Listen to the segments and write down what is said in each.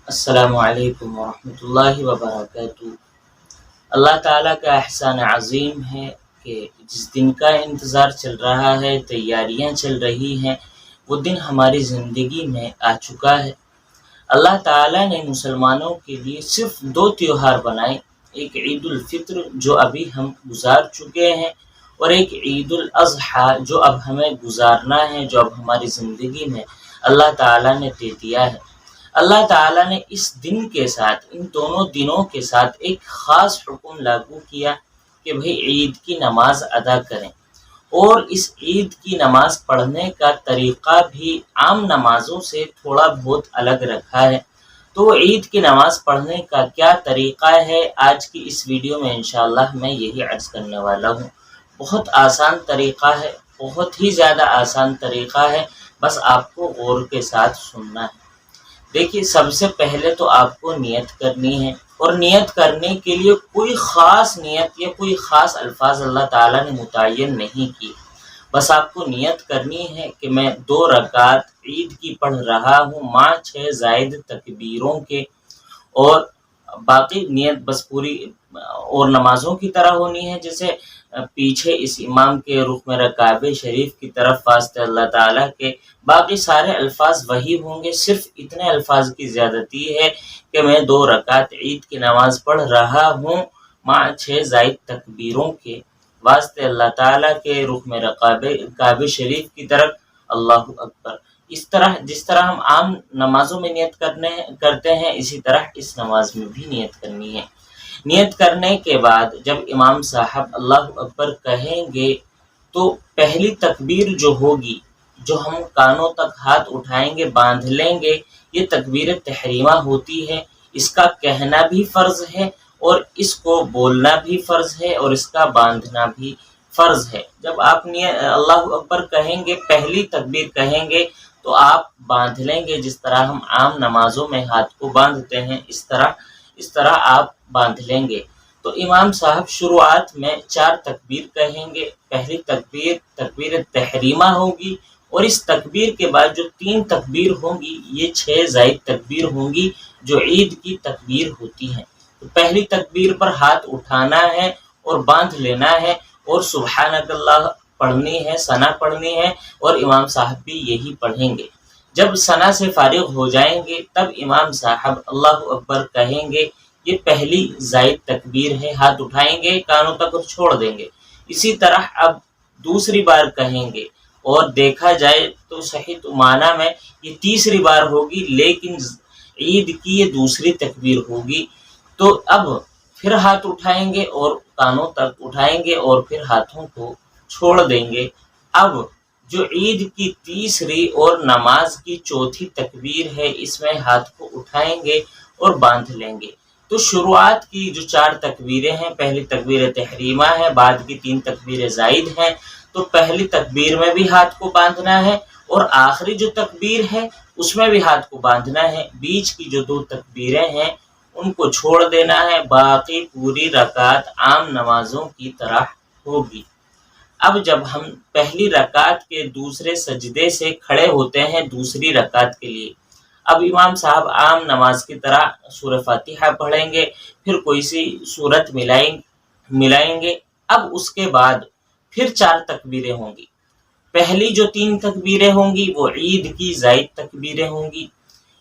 السلام علیکم ورحمۃ اللہ وبرکاتہ۔ اللہ تعالیٰ کا احسان عظیم ہے کہ جس دن کا انتظار چل رہا ہے، تیاریاں چل رہی ہیں، وہ دن ہماری زندگی میں آ چکا ہے۔ اللہ تعالیٰ نے مسلمانوں کے لیے صرف 2 تیوہار بنائے، ایک عید الفطر جو ابھی ہم گزار چکے ہیں، اور ایک عید الاضحیٰ جو اب ہمیں گزارنا ہے، جو اب ہماری زندگی میں اللہ تعالیٰ نے دے دیا ہے۔ اللہ تعالیٰ نے اس دن کے ساتھ، ان دونوں دنوں کے ساتھ ایک خاص حکم لاگو کیا کہ بھئی عید کی نماز ادا کریں، اور اس عید کی نماز پڑھنے کا طریقہ بھی عام نمازوں سے تھوڑا بہت الگ رکھا ہے۔ تو عید کی نماز پڑھنے کا کیا طریقہ ہے، آج کی اس ویڈیو میں انشاءاللہ میں یہی عرض کرنے والا ہوں۔ بہت آسان طریقہ ہے، بہت ہی زیادہ آسان طریقہ ہے، بس آپ کو غور کے ساتھ سننا ہے۔ دیکھیے، سب سے پہلے تو آپ کو نیت کرنی ہے، اور نیت کرنے کے لیے کوئی خاص نیت یا کوئی خاص الفاظ اللہ تعالیٰ نے متعین نہیں کی۔ بس آپ کو نیت کرنی ہے کہ میں 2 رکعت عید کی پڑھ رہا ہوں مع 6 زائد تکبیروں کے، اور باقی نیت بس پوری اور نمازوں کی طرح ہونی ہے، جیسے پیچھے اس امام کے رخ میں کعبہ شریف کی طرف واسطے اللہ تعالیٰ کے، باقی سارے الفاظ وہی ہوں گے، صرف اتنے الفاظ کی زیادتی ہے کہ میں 2 رکعت عید کی نماز پڑھ رہا ہوں مع 6 زائد تکبیروں کے، واسطے اللہ تعالیٰ کے، رخ میں کعبہ شریف کی طرف، اللہ اکبر۔ جس طرح ہم عام نمازوں میں نیت کرتے ہیں، اسی طرح اس نماز میں بھی نیت کرنی ہے۔ نیت کرنے کے بعد جب امام صاحب اللہ اکبر کہیں گے، تو پہلی تکبیر جو ہوگی، جو ہم کانوں تک ہاتھ اٹھائیں گے، باندھ لیں گے، یہ تکبیر تحریمہ ہوتی ہے۔ اس کا کہنا بھی فرض ہے، اور اس کو بولنا بھی فرض ہے، اور اس کا باندھنا بھی فرض ہے۔ جب آپ اللہ اکبر کہیں گے، پہلی تکبیر کہیں گے، تو آپ باندھ لیں گے، جس طرح ہم عام نمازوں میں ہاتھ کو باندھتے ہیں، اس طرح آپ باندھ لیں گے۔ تو امام صاحب شروعات میں 4 تکبیر کہیں گے۔ پہلی تکبیر تحریمہ ہوگی، اور اس تکبیر کے بعد جو 3 تکبیر ہوں گی، یہ 6 زائد تکبیر ہوں گی، جو عید کی تکبیر ہوتی ہیں۔ تو پہلی تکبیر پر ہاتھ اٹھانا ہے اور باندھ لینا ہے، اور سبحانک اللہ پڑھنی ہے، ثنا پڑھنی ہے، اور امام صاحب بھی یہی پڑھیں گے۔ جب ثنا سے فارغ ہو جائیں گے، تب امام صاحب اللہ اکبر کہیں گے۔ یہ پہلی زائد تکبیر ہے، ہاتھ اٹھائیں گے، کانوں تک اور چھوڑ دیں گے۔ اسی طرح اب دوسری بار کہیں گے، اور دیکھا جائے تو صحیح معنی میں یہ تیسری بار ہوگی، لیکن عید کی یہ دوسری تکبیر ہوگی۔ تو اب پھر ہاتھ اٹھائیں گے، اور کانوں تک اٹھائیں گے، اور پھر ہاتھوں کو چھوڑ دیں گے۔ اب جو عید کی تیسری اور نماز کی چوتھی تکبیر ہے، اس میں ہاتھ کو اٹھائیں گے اور باندھ لیں گے۔ تو شروعات کی جو 4 تکبیریں ہیں، پہلی تکبیر تحریمہ ہے، بعد کی 3 تکبیر زائد ہیں، تو پہلی تکبیر میں بھی ہاتھ کو باندھنا ہے، اور آخری جو تکبیر ہے اس میں بھی ہاتھ کو باندھنا ہے۔ بیچ کی جو 2 تکبیریں ہیں ان کو چھوڑ دینا ہے، باقی پوری رکعت عام نمازوں کی طرح ہوگی۔ اب جب ہم پہلی رکعت کے دوسرے سجدے سے کھڑے ہوتے ہیں دوسری رکعت کے لیے، اب امام صاحب عام نماز کی طرح سورہ فاتحہ پڑھیں گے، پھر کوئی سی سورت ملائیں گے۔ اب اس کے بعد پھر 4 تکبیریں ہوں گی۔ پہلی جو 3 تکبیریں ہوں گی وہ عید کی زائد تکبیریں ہوں گی۔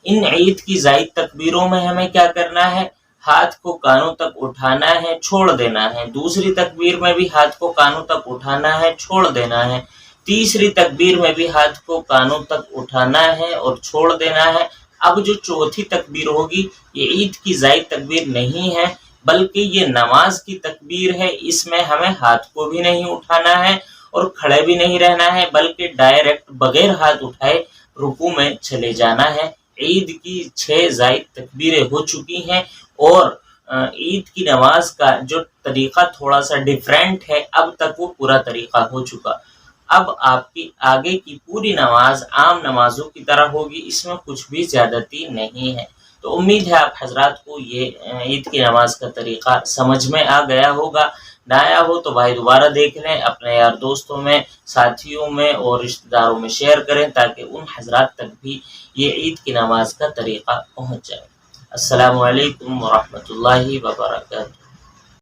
ان عید کی زائد تکبیروں میں ہمیں کیا کرنا ہے؟ ہاتھ کو کانوں تک اٹھانا ہے، چھوڑ دینا ہے۔ دوسری تکبیر میں بھی ہاتھ کو کانوں تک اٹھانا ہے، چھوڑ دینا ہے۔ تیسری تکبیر میں بھی ہاتھ کو کانوں تک اٹھانا ہے اور چھوڑ دینا ہے۔ اب جو چوتھی تکبیر ہوگی، یہ عید کی زائد تکبیر نہیں ہے، بلکہ یہ نماز کی تکبیر ہے۔ اس میں ہمیں ہاتھ کو بھی نہیں اٹھانا ہے اور کھڑے بھی نہیں رہنا ہے، بلکہ ڈائریکٹ بغیر ہاتھ اٹھائے رکوع میں چلے جانا ہے۔ عید کی 6 زائد تکبیریں ہو چکی ہیں، اور عید کی نماز کا جو طریقہ تھوڑا سا ڈیفرنٹ ہے، اب تک وہ پورا طریقہ ہو چکا۔ اب آپ کی آگے کی پوری نماز عام نمازوں کی طرح ہوگی، اس میں کچھ بھی زیادتی نہیں ہے۔ تو امید ہے آپ حضرات کو یہ عید کی نماز کا طریقہ سمجھ میں آ گیا ہوگا۔ نہ آیا ہو تو بھائی دوبارہ دیکھ لیں، اپنے یار دوستوں میں، ساتھیوں میں اور رشتہ داروں میں شیئر کریں، تاکہ ان حضرات تک بھی یہ عید کی نماز کا طریقہ پہنچ جائے۔ السلام علیکم ورحمۃ اللہ وبرکاتہ۔